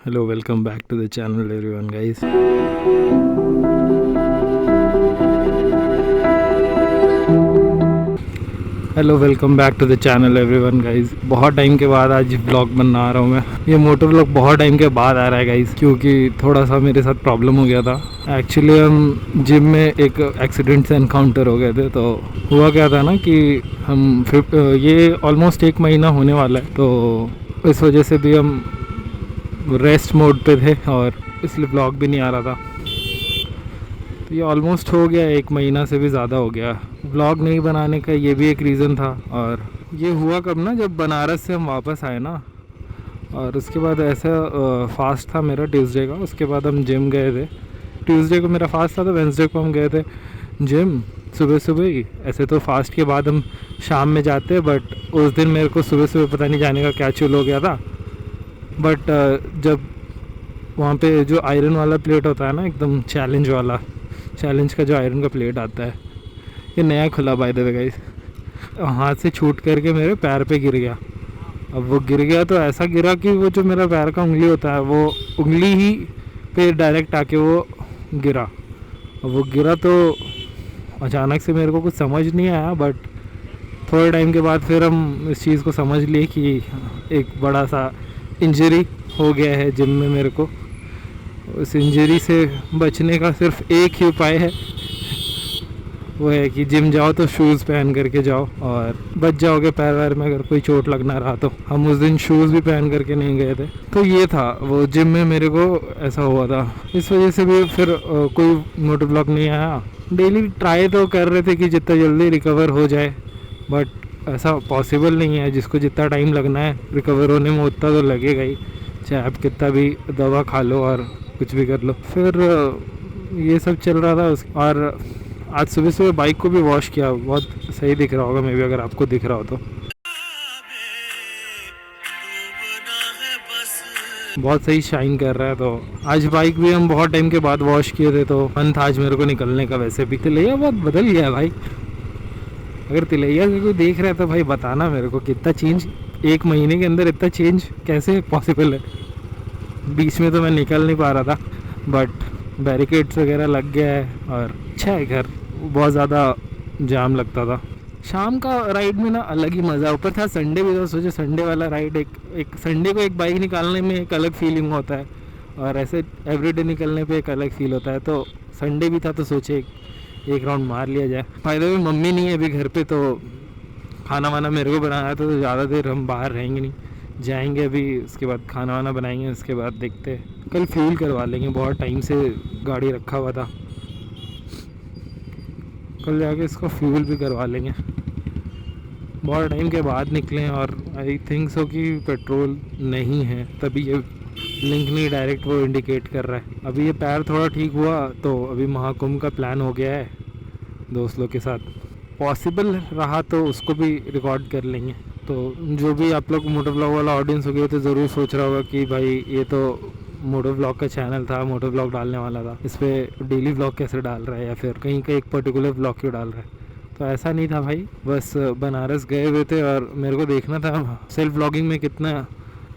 Hello, welcome back to the channel everyone guys. Hello welcome back to the channel everyone guys. बहुत time के बाद आज vlog बना रहा हूँ मैं। ये मोटर व्लॉग बहुत टाइम के बाद आ रहा है गाइस, क्योंकि थोड़ा सा मेरे साथ प्रॉब्लम हो गया था। एक्चुअली हम जिम में एक एक्सीडेंट से एनकाउंटर हो गए थे। तो हुआ क्या था ना कि हम ये ऑलमोस्ट 1 महीना होने वाला है, तो इस वजह से भी हम रेस्ट मोड पे थे और इसलिए ब्लॉग भी नहीं आ रहा था। तो ये ऑलमोस्ट हो गया, 1 महीना से भी ज़्यादा हो गया। ब्लॉग नहीं बनाने का ये भी एक रीज़न था। और ये हुआ कब ना, जब बनारस से हम वापस आए ना, और उसके बाद ऐसा फास्ट था मेरा ट्यूसडे का। उसके बाद हम जिम गए थे। ट्यूसडे को मेरा फास्ट था, तो वेंसडे को हम गए थे जिम सुबह सुबह ही। ऐसे तो फास्ट के बाद हम शाम में जाते हैं, बट उस दिन मेरे को सुबह सुबह पता नहीं जाने का क्या चूल हो गया था। बट जब वहाँ पे जो आयरन वाला प्लेट होता है ना, एकदम चैलेंज का जो आयरन का प्लेट आता है, ये नया खुला बाय द वे गाइस, हाथ से छूट करके मेरे पैर पे गिर गया। अब वो गिर गया तो ऐसा गिरा कि वो जो मेरा पैर का उंगली होता है, वो उंगली ही पे डायरेक्ट आके वो गिरा। अब वो गिरा तो अचानक से मेरे को कुछ समझ नहीं आया, बट थोड़े टाइम के बाद फिर हम इस चीज़ को समझ लिए कि एक बड़ा सा इंजरी हो गया है जिम में मेरे को। उस इंजरी से बचने का सिर्फ एक ही उपाय है, वो है कि जिम जाओ तो शूज़ पहन करके जाओ और बच जाओगे पैर वैर में अगर कोई चोट लगना रहा तो। हम उस दिन शूज़ भी पहन करके नहीं गए थे, तो ये था वो जिम में मेरे को ऐसा हुआ था। इस वजह से भी फिर कोई मोटर ब्लॉग नहीं आया। डेली ट्राई तो कर रहे थे कि जितना जल्दी रिकवर हो जाए, बट ऐसा पॉसिबल नहीं है। जिसको जितना टाइम लगना है रिकवर होने में उतना तो लगेगा ही, चाहे आप कितना भी दवा खा लो और कुछ भी कर लो। फिर ये सब चल रहा था। और आज सुबह सुबह बाइक को भी वॉश किया, बहुत सही दिख रहा होगा मे भी, अगर आपको दिख रहा हो तो। बहुत सही शाइन कर रहा है। तो आज बाइक भी हम बहुत टाइम के बाद वॉश किए थे, तो मन था आज मेरे को निकलने का। वैसे भी तिलैया बहुत बदल गया है भाई। अगर तिलैया से कोई देख रहा है तो भाई बताना मेरे को, कितना चेंज 1 महीने के अंदर, इतना चेंज कैसे पॉसिबल है। बीच में तो मैं निकल नहीं पा रहा था, बट बैरिकेड्स वगैरह लग गया है और अच्छा है घर। बहुत ज़्यादा जाम लगता था। शाम का राइड में ना अलग ही मज़ा। ऊपर था संडे भी, तो सोचो संडे वाला राइड, एक संडे को एक बाइक निकालने में एक अलग फीलिंग होता है, और ऐसे एवरीडे निकलने पे एक अलग फील होता है। तो संडे भी था तो सोचे एक राउंड मार लिया जाए। फायदे में मम्मी नहीं है अभी घर पे, तो खाना वाना मेरे को बनाया था। तो ज़्यादा देर हम बाहर रहेंगे नहीं, जाएंगे अभी, उसके बाद खाना वाना बनाएंगे, उसके बाद देखते हैं। कल फ्यूल करवा लेंगे, बहुत टाइम से गाड़ी रखा हुआ था, कल जाके इसको फ्यूल भी करवा लेंगे। बहुत टाइम के बाद निकले और आई थिंक सो कि पेट्रोल नहीं है, तभी ये लिंक नहीं डायरेक्ट वो इंडिकेट कर रहा है। अभी ये पैर थोड़ा ठीक हुआ तो अभी महाकुंभ का प्लान हो गया है दोस्त लोग के साथ। पॉसिबल रहा तो उसको भी रिकॉर्ड कर लेंगे। तो जो भी आप लोग मोटर ब्लॉग वाला ऑडियंस हो गया तो ज़रूर सोच रहा होगा कि भाई ये तो मोटर ब्लॉग का चैनल था, मोटर ब्लॉग डालने वाला था, इस पर डेली ब्लॉग कैसे डाल रहा है, या फिर कहीं का एक पर्टिकुलर ब्लॉग क्यों डाल रहा है। तो ऐसा नहीं था भाई, बस बनारस गए हुए थे और मेरे को देखना था सेल्फ ब्लॉगिंग में कितना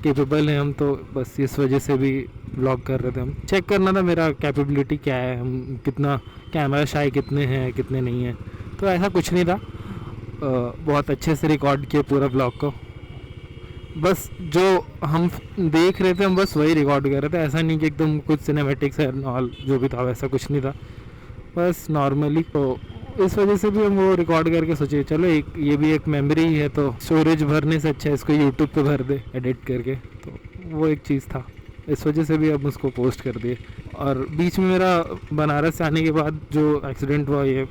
कैपेबल है हम। तो बस इस वजह से भी ब्लॉग कर रहे थे हम। चेक करना था मेरा कैपेबिलिटी क्या है, हम कितना कैमरा शाई कितने हैं कितने नहीं हैं। तो ऐसा कुछ नहीं था, बहुत अच्छे से रिकॉर्ड किए पूरा ब्लॉग को। बस जो हम देख रहे थे हम बस वही रिकॉर्ड कर रहे थे। ऐसा नहीं कि एकदम कुछ सिनेमैटिक्स एंड ऑल जो भी था वैसा कुछ नहीं था, बस नॉर्मली। तो इस वजह से भी हम वो रिकॉर्ड करके सोचे चलो एक ये भी एक मेमोरी ही है, तो स्टोरेज भरने से अच्छा है इसको यूट्यूब पे भर दे एडिट करके। तो वो एक चीज़ था, इस वजह से भी अब उसको पोस्ट कर दिए। और बीच में मेरा बनारस से आने के बाद जो एक्सीडेंट हुआ, ये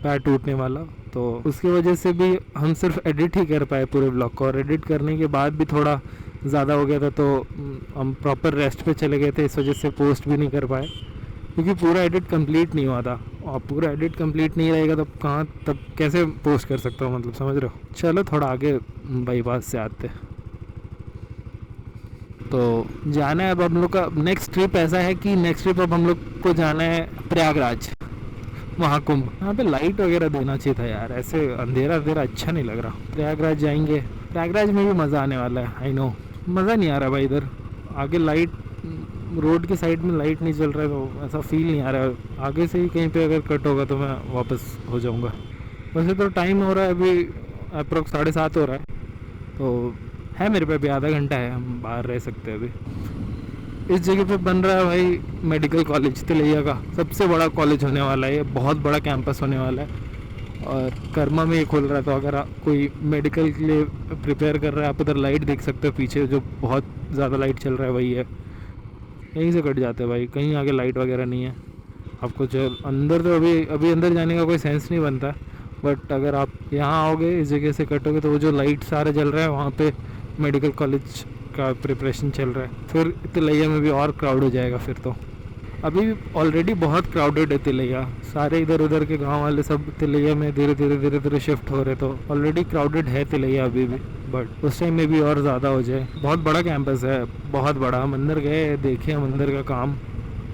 पैर टूटने वाला, तो उसकी वजह से भी हम सिर्फ एडिट ही कर पाए पूरे ब्लॉग को। और एडिट करने के बाद भी थोड़ा ज़्यादा हो गया था, तो हम प्रॉपर रेस्ट पे चले गए थे, इस वजह से पोस्ट भी नहीं कर पाए, क्योंकि पूरा एडिट कंप्लीट नहीं हुआ था। और पूरा एडिट कंप्लीट नहीं रहेगा तब कैसे पोस्ट कर सकता हूँ, मतलब समझ रहे हो। चलो थोड़ा आगे बाईपास से आते। तो जाना है अब हम लोग का नेक्स्ट ट्रिप। ऐसा है कि नेक्स्ट ट्रिप अब हम लोग को जाना है प्रयागराज, महाकुंभ। यहाँ पे लाइट वगैरह देना चाहिए था यार, ऐसे अंधेरा अंधेरा अच्छा नहीं लग रहा। प्रयागराज जाएंगे, प्रयागराज में भी मज़ा आने वाला है। आई नो, मज़ा नहीं आ रहा भाई इधर आगे लाइट रोड की साइड में लाइट नहीं चल रहा है तो ऐसा फील नहीं आ रहा है। आगे से ही कहीं पे अगर कट होगा तो मैं वापस हो जाऊंगा। वैसे तो टाइम हो रहा है अभी अप्रोक्स 7:30 हो रहा है, तो है मेरे पे अभी आधा घंटा है, हम बाहर रह सकते हैं अभी। इस जगह पे बन रहा है भाई मेडिकल कॉलेज तिलैया का, सबसे बड़ा कॉलेज होने वाला है, ये बहुत बड़ा कैंपस होने वाला है और कर्मा में ये खुल रहा है। तो अगर कोई मेडिकल के लिए प्रिपेयर कर रहा है, आप इधर लाइट देख सकते हो पीछे जो बहुत ज़्यादा लाइट चल रहा है वही है। यहीं से कट जाते हैं भाई, कहीं आगे लाइट वगैरह नहीं है। आपको चल अंदर तो अभी अंदर जाने का कोई सेंस नहीं बनता, बट अगर आप यहाँ आओगे इस जगह से कटोगे तो वो जो लाइट सारे जल रहा है वहाँ पे मेडिकल कॉलेज का प्रिपरेशन चल रहा है। फिर तिलैया में भी और क्राउड हो जाएगा फिर तो। अभी ऑलरेडी बहुत क्राउडेड है तिलैया, सारे इधर उधर के गांव वाले सब तिलैया में धीरे धीरे शिफ्ट हो रहे, तो ऑलरेडी क्राउडेड है तिलैया अभी भी, बट उस टाइम में भी और ज़्यादा हो जाए। बहुत बड़ा कैंपस है, बहुत बड़ा। हम अंदर गए, देखे हम अंदर का काम,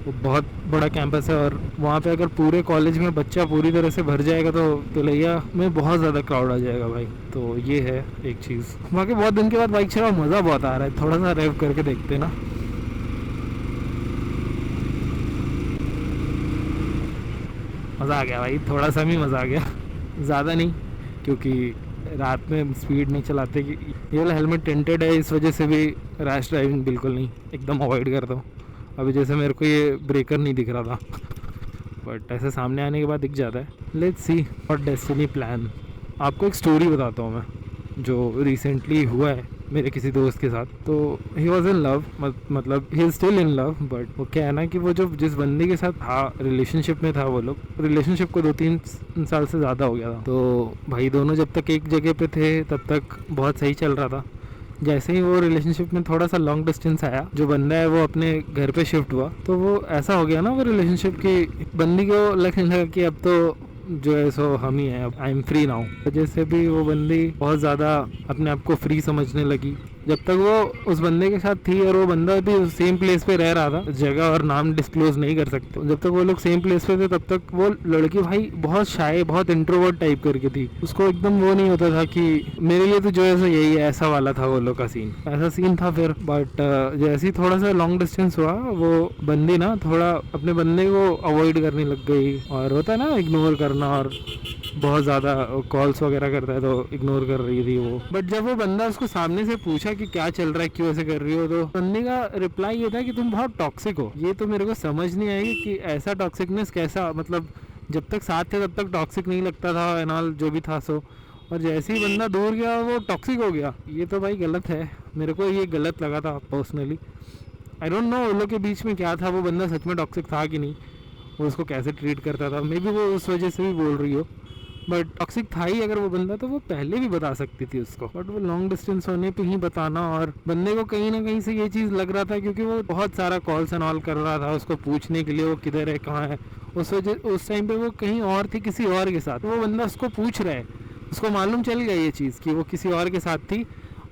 वो बहुत बड़ा कैंपस है और वहाँ पे अगर पूरे कॉलेज में बच्चा पूरी तरह से भर जाएगा तो तिलैया में बहुत ज़्यादा क्राउड आ जाएगा भाई। तो ये है एक चीज़। बाकी बहुत दिन के बाद बाइक चलाओ, मज़ा बहुत आ रहा है। थोड़ा सा रेव करके देखते ना। मज़ा आ गया भाई, थोड़ा सा भी मज़ा आ गया, ज़्यादा नहीं, क्योंकि रात में स्पीड नहीं चलाते। कि ये वाला हेलमेट टिंटेड है, इस वजह से भी रैश ड्राइविंग बिल्कुल नहीं, एकदम अवॉइड करता हूँ। अभी जैसे मेरे को ये ब्रेकर नहीं दिख रहा था, बट ऐसे सामने आने के बाद दिख जाता है। Let's see what destiny plan. आपको एक स्टोरी बताता हूँ मैं, जो रिसेंटली हुआ है मेरे किसी दोस्त के साथ। तो ही वॉज इन लव, मतलब he is still in love, but वो क्या है ना कि वो जो जिस बंदी के साथ था रिलेशनशिप में था, वो लोग रिलेशनशिप को 2-3 साल से ज़्यादा हो गया था। तो भाई दोनों जब तक एक जगह पे थे तब तक बहुत सही चल रहा था। जैसे ही वो रिलेशनशिप में थोड़ा सा लॉन्ग डिस्टेंस आया, जो बंदा है वो अपने घर पे शिफ्ट हुआ, तो वो ऐसा हो गया ना वो रिलेशनशिप की बंदी को लगने लगा कि अब तो जो है सो हम ही हैं, अब आई एम फ्री नाउ। वजह से भी वो बंदी बहुत ज़्यादा अपने आप को फ्री समझने लगी। जब तक वो उस बंदे के साथ थी और वो बंदा भी सेम प्लेस पे रह रहा था, जगह और नाम डिस्क्लोज नहीं कर सकते, जब तक वो लोग सेम प्लेस पे थे तब तक वो लड़की भाई बहुत शाय, बहुत इंट्रोवर्ट टाइप करके थी। उसको एकदम वो नहीं होता था कि मेरे लिए तो जो है सो यही है, ऐसा वाला था वो लोग का सीन, ऐसा सीन था फिर। बट जैसे ही थोड़ा सा लॉन्ग डिस्टेंस हुआ, वो बंदी ना थोड़ा अपने बंदे को अवॉइड करने लग गई, और होता है ना इग्नोर करना, और बहुत ज़्यादा कॉल्स वगैरह करता है तो इग्नोर कर रही थी वो। बट जब वो बंदा उसको सामने से पूछा कि क्या चल रहा है, क्यों ऐसे कर रही हो, तो बंदे का रिप्लाई ये था कि तुम बहुत टॉक्सिक हो। ये तो मेरे को समझ नहीं आई कि ऐसा टॉक्सिकनेस कैसा, मतलब जब तक साथ थे तब तक टॉक्सिक नहीं लगता था एंड ऑल, जो भी था सो, और जैसे ही बंदा दूर गया वो टॉक्सिक हो गया। ये तो भाई गलत है, मेरे को ये गलत लगा था पर्सनली। आई डोंट नो उन लोग के बीच में क्या था, वो बंदा सच में टॉक्सिक था कि नहीं, वो उसको कैसे ट्रीट करता था, मे बी वो उस वजह से भी बोल रही हो। बट टॉक्सिक था ही अगर वो बंदा, तो वो पहले भी बता सकती थी उसको, बट वो लॉन्ग डिस्टेंस होने पे ही बताना। और बंदे को कहीं ना कहीं से ये चीज़ लग रहा था, क्योंकि वो बहुत सारा कॉल्स एंड ऑल कर रहा था उसको पूछने के लिए वो किधर है, कहाँ है। उस टाइम पे वो कहीं और थी, किसी और के साथ। वो बंदा उसको पूछ रहा है, उसको मालूम चल गया ये चीज़ कि वो किसी और के साथ थी,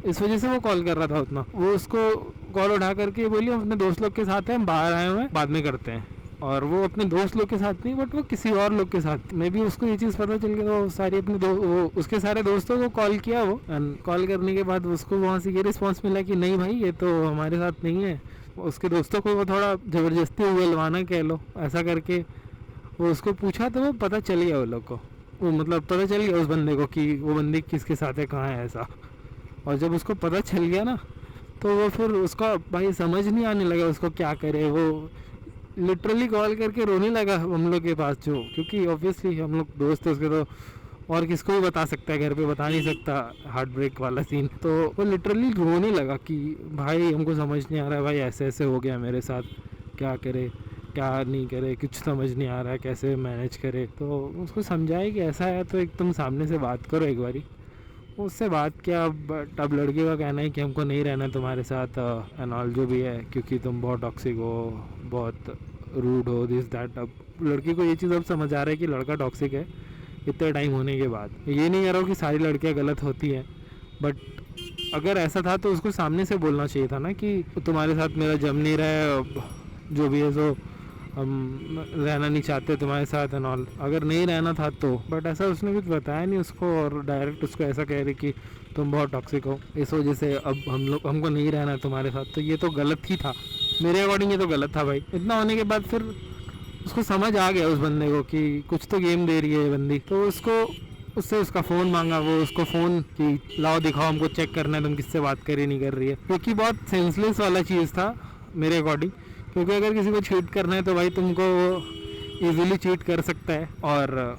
इस वजह से वो कॉल कर रहा था उतना। वो उसको कॉल उठा करके बोली अपने दोस्त लोग के साथ है, हम बाहर आए हुए हैं, बाद में करते हैं। और वो अपने दोस्त लोग के साथ नहीं, बट वो किसी और लोग के साथ। मे भी उसको ये चीज़ पता चल गई, तो सारी अपने वो उसके सारे दोस्तों को कॉल किया। वो कॉल करने के बाद उसको वहाँ से ये रिस्पांस मिला कि नहीं भाई ये तो हमारे साथ नहीं है। उसके दोस्तों को वो थोड़ा ज़बरदस्ती उगलवाना कह लो, ऐसा करके वो उसको पूछा, तो वो पता चल गया वो लोग को, वो मतलब पता चल गया उस बंदे को कि वो बंदी किसके साथ है, कहाँ है, ऐसा। और जब उसको पता चल गया ना, तो वो फिर उसका भाई समझ नहीं आने लगा उसको क्या करे। वो लिटरली कॉल करके रोने लगा हम लोग के पास, जो क्योंकि ऑब्वियसली हम लोग दोस्त थे उसके, तो और किसको भी बता सकता है, घर पे बता नहीं सकता, हार्ट ब्रेक वाला सीन। तो वो लिटरली रोने लगा कि भाई हमको समझ नहीं आ रहा है, भाई ऐसे ऐसे हो गया मेरे साथ, क्या करे क्या नहीं करे, कुछ समझ नहीं आ रहा है, कैसे मैनेज करे। तो उसको समझाए कि ऐसा है तो एकदम सामने से बात करो एक बारी। उससे बात किया, बट अब लड़के का कहना है कि हमको नहीं रहना तुम्हारे साथ एंड ऑल, जो भी है, क्योंकि तुम बहुत टॉक्सिक हो, बहुत रूड हो, दिस दैट। अब लड़की को ये चीज़ अब समझ आ रहा है कि लड़का टॉक्सिक है इतने टाइम होने के बाद। ये नहीं कह रहा हूँ कि सारी लड़कियाँ गलत होती हैं, बट अगर ऐसा था तो उसको सामने से बोलना चाहिए था ना कि तुम्हारे साथ मेरा जम नहीं रहा है, जो भी है सो हम रहना नहीं चाहते तुम्हारे साथ एंड ऑल। अगर नहीं रहना था तो, बट ऐसा उसने कुछ बताया नहीं उसको, और डायरेक्ट उसको ऐसा कह रही कि तुम बहुत टॉक्सिक हो, इस वजह से अब हमको नहीं रहना है तुम्हारे साथ। तो ये तो गलत ही था, मेरे अकॉर्डिंग ये तो गलत था भाई। इतना होने के बाद फिर उसको समझ आ गया उस बंदे को कि कुछ तो गेम दे रही है ये बंदी, तो उससे उसका फ़ोन मांगा। वो उसको फ़ोन कि लाओ दिखाओ, हमको चेक करना है तुम किससे बात कर रही नहीं कर रही है, क्योंकि बहुत सेंसलेस वाला चीज़ था मेरे अकॉर्डिंग। क्योंकि अगर किसी को चीट करना है तो भाई तुमको ईजिली चीट कर सकता है और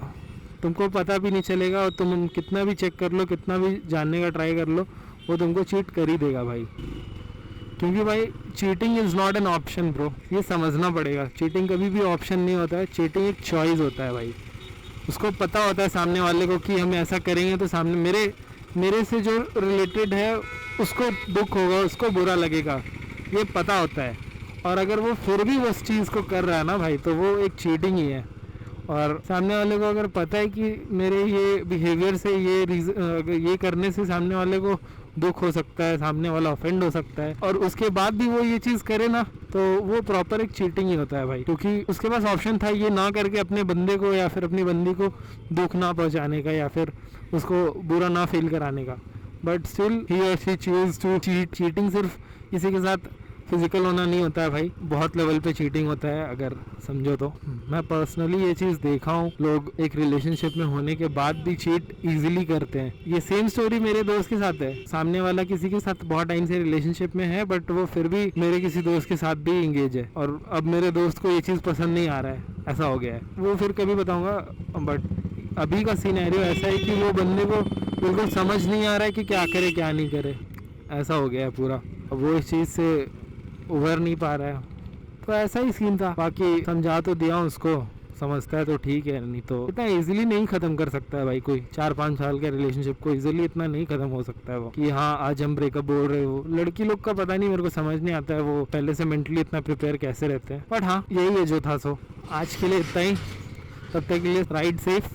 तुमको पता भी नहीं चलेगा, और तुम कितना भी चेक कर लो, कितना भी जानने का ट्राई कर लो, वो तुमको चीट कर ही देगा भाई। क्योंकि भाई cheating is not an option bro, ये समझना पड़ेगा। चीटिंग कभी भी ऑप्शन नहीं होता है, चीटिंग एक चॉइस होता है भाई। उसको पता होता है सामने वाले को कि हम ऐसा करेंगे तो सामने मेरे से जो रिलेटेड है उसको दुख होगा, उसको बुरा लगेगा, ये पता होता है। और अगर वो फिर भी उस चीज़ को कर रहा है ना भाई, तो वो एक चीटिंग ही है। और सामने वाले को अगर पता है कि मेरे ये बिहेवियर से ये करने से सामने वाले को दुख हो सकता है, सामने वाला ऑफेंड हो सकता है, और उसके बाद भी वो ये चीज़ करे ना, तो वो प्रॉपर एक चीटिंग ही होता है भाई। क्योंकि उसके पास ऑप्शन था ये ना करके अपने बंदे को या फिर अपनी बंदी को दुख ना पहुंचाने का या फिर उसको बुरा ना फील कराने का, बट स्टिल ही और she choose to cheat. Cheating सिर्फ किसी के साथ फिजिकल होना नहीं होता है भाई, बहुत लेवल पे चीटिंग होता है अगर समझो तो। मैं पर्सनली ये चीज़ देखा हूँ, लोग एक रिलेशनशिप में होने के बाद भी चीट इजीली करते हैं। ये सेम स्टोरी मेरे दोस्त के साथ है। सामने वाला किसी के साथ बहुत टाइम से रिलेशनशिप में है, बट वो फिर भी मेरे किसी दोस्त के साथ भी इंगेज है, और अब मेरे दोस्त को ये चीज़ पसंद नहीं आ रहा है, ऐसा हो गया है। वो फिर कभी बताऊँगा, बट अभी का सिनेरियो ऐसा है कि वो बंदे को बिल्कुल समझ नहीं आ रहा है कि क्या करे क्या नहीं करे, ऐसा हो गया है पूरा। अब वो इस चीज़ से उभर नहीं पा रहा है, तो ऐसा ही सीन था। बाकी समझा तो दिया उसको, समझता है तो ठीक है, नहीं तो इतना इजीली नहीं ख़त्म कर सकता है भाई कोई। 4-5 साल के रिलेशनशिप को इजीली इतना नहीं ख़त्म हो सकता है वो कि हाँ आज हम ब्रेकअप बोल रहे हो। लड़की लोग का पता नहीं, मेरे को समझ नहीं आता है वो पहले से मेंटली इतना प्रिपेयर कैसे रहते हैं। बट हाँ, यही है जो था। सो आज के लिए इतना ही, तब तक के लिए राइड सेफ।